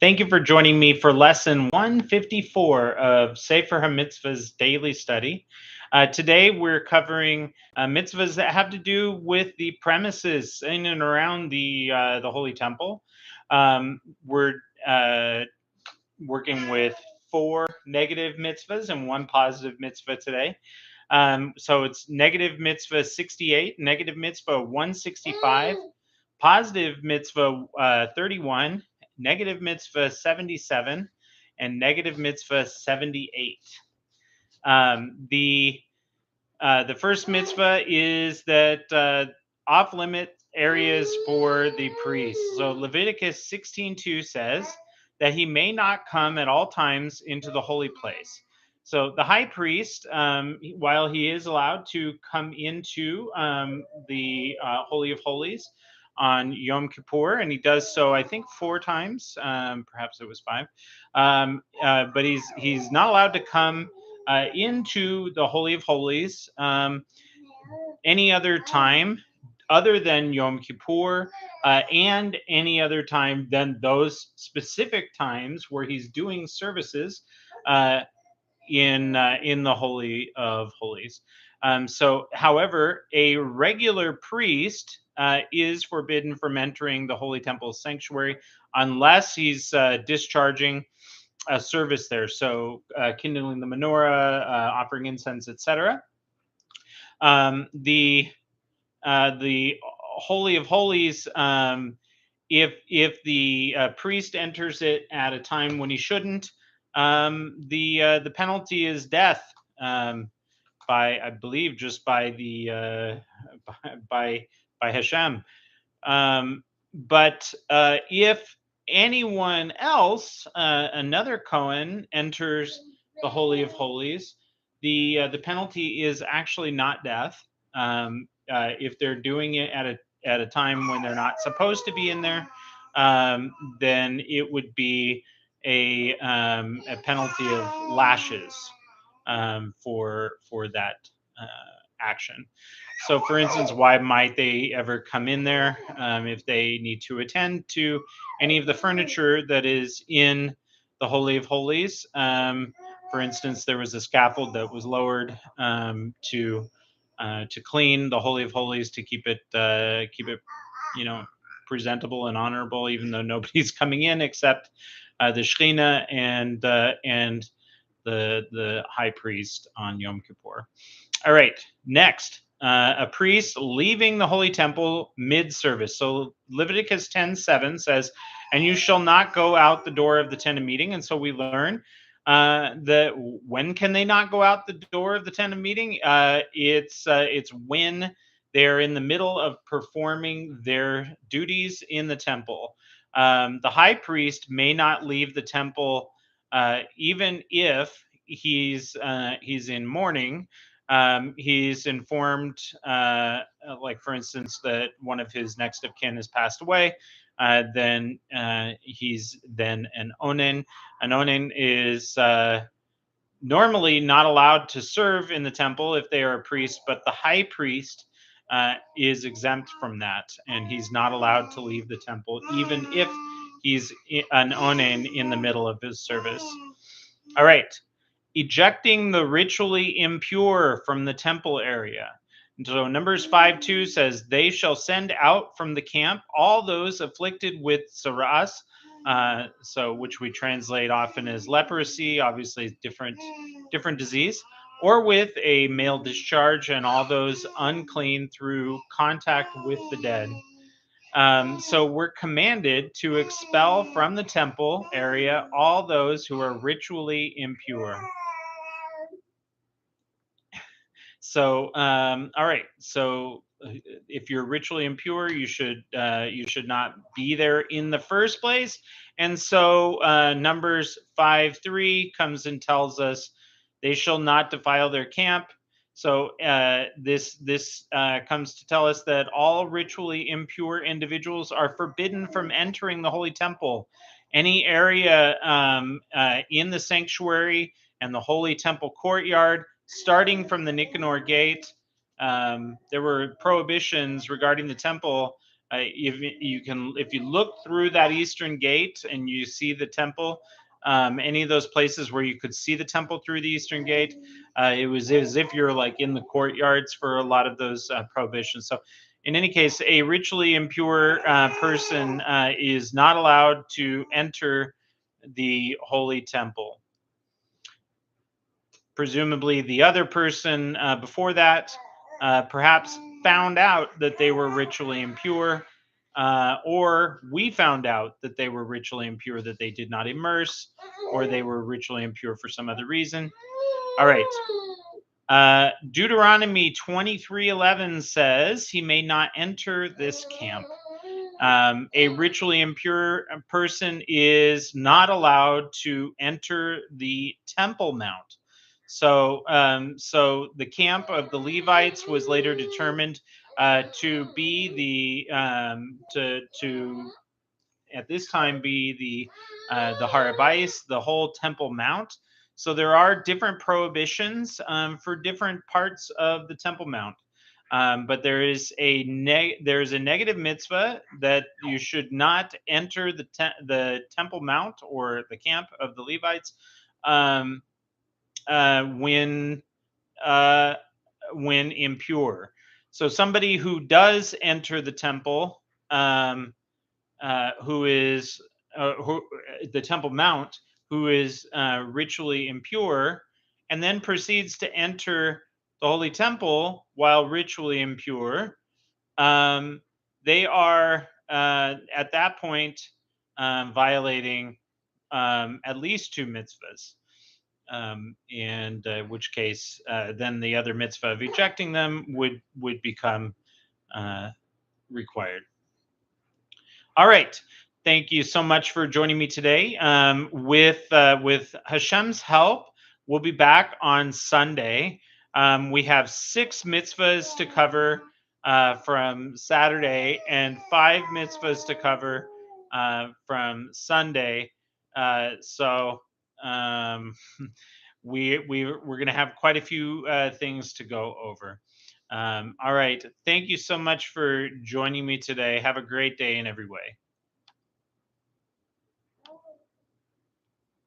Thank you for joining me for lesson 154 of Sefer HaMitzvos daily study. Today we're covering mitzvahs that have to do with the premises in and around the Holy Temple. We're working with 4 negative mitzvahs and 1 positive mitzvah today. So it's negative mitzvah 68, negative mitzvah 165, positive mitzvah 31, negative mitzvah 77, and negative mitzvah 78. The first mitzvah is that off limit areas for the priest. So Leviticus 16:2 says that he may not come at all times into the holy place. So the high priest, while he is allowed to come into the Holy of Holies on Yom Kippur, and he does so, I think, 4 times, perhaps it was 5, but he's not allowed to come into the Holy of Holies any other time other than Yom Kippur, and any other time than those specific times where he's doing services in the Holy of Holies. However, a regular priest is forbidden from entering the Holy Temple sanctuary unless he's discharging a service there, so kindling the menorah, offering incense, etc. The Holy of Holies, if the priest enters it at a time when he shouldn't, the penalty is death, by, I believe, just by the by Hashem. But if anyone else, another Cohen, enters the Holy of Holies, the penalty is actually not death. If they're doing it at a time when they're not supposed to be in there, then it would be a penalty of lashes for that action. So, for instance, why might they ever come in there? If they need to attend to any of the furniture that is in the Holy of Holies. For instance, there was a scaffold that was lowered to clean the Holy of Holies, to keep it presentable and honorable, even though nobody's coming in except the Shekhinah and the high priest on Yom Kippur. All right, next, a priest leaving the Holy Temple mid-service. So Leviticus 10:7 says, "And you shall not go out the door of the tent of meeting." And so we learn that when can they not go out the door of the tent of meeting? It's when they're in the middle of performing their duties in the temple. The high priest may not leave the temple even if he's in mourning. He's informed, like for instance, that one of his next of kin has passed away. Then he's then an onen. An onen is normally not allowed to serve in the temple if they are a priest, but the high priest is exempt from that, and he's not allowed to leave the temple even if he's an onen in the middle of his service. All right. Ejecting the ritually impure from the temple area. And so Numbers 5:2 says, "They shall send out from the camp all those afflicted with saras," which we translate often as leprosy, obviously different disease, "or with a male discharge, and all those unclean through contact with the dead." So we're commanded to expel from the temple area all those who are ritually impure. So, all right. So, if you're ritually impure, you should not be there in the first place. And so, Numbers 5:3 comes and tells us they shall not defile their camp. So, this comes to tell us that all ritually impure individuals are forbidden from entering the holy temple. Any area in the sanctuary and the holy temple courtyard, starting from the Nicanor gate, there were prohibitions regarding the temple If you look through that eastern gate and you see the temple, any of those places where you could see the temple through the eastern gate, it was as if you're like in the courtyards for a lot of those prohibitions. So, in any case, a ritually impure person is not allowed to enter the holy temple. Presumably, the other person before that perhaps found out that they were ritually impure, or we found out that they were ritually impure, that they did not immerse, or they were ritually impure for some other reason. All right. Deuteronomy 23:11 says, "He may not enter this camp." A ritually impure person is not allowed to enter the Temple Mount. So the camp of the Levites was later determined to be to at this time be the Harabais, the whole Temple Mount. So there are different prohibitions for different parts of the Temple Mount. But there is a negative mitzvah that you should not enter the Temple Mount or the camp of the Levites um, uh, when uh, when impure. So somebody who does enter the temple, who is the Temple Mount, who is ritually impure, and then proceeds to enter the Holy Temple while ritually impure, um, they are at that point violating at least two mitzvahs. And which case, then the other mitzvah of ejecting them would become uh, required. All right. Thank you so much for joining me today. With Hashem's help, we'll be back on Sunday. We have 6 mitzvahs to cover from Saturday and 5 mitzvahs to cover from Sunday. So we're going to have quite a few things to go over. All right. Thank you so much for joining me today. Have a great day in every way.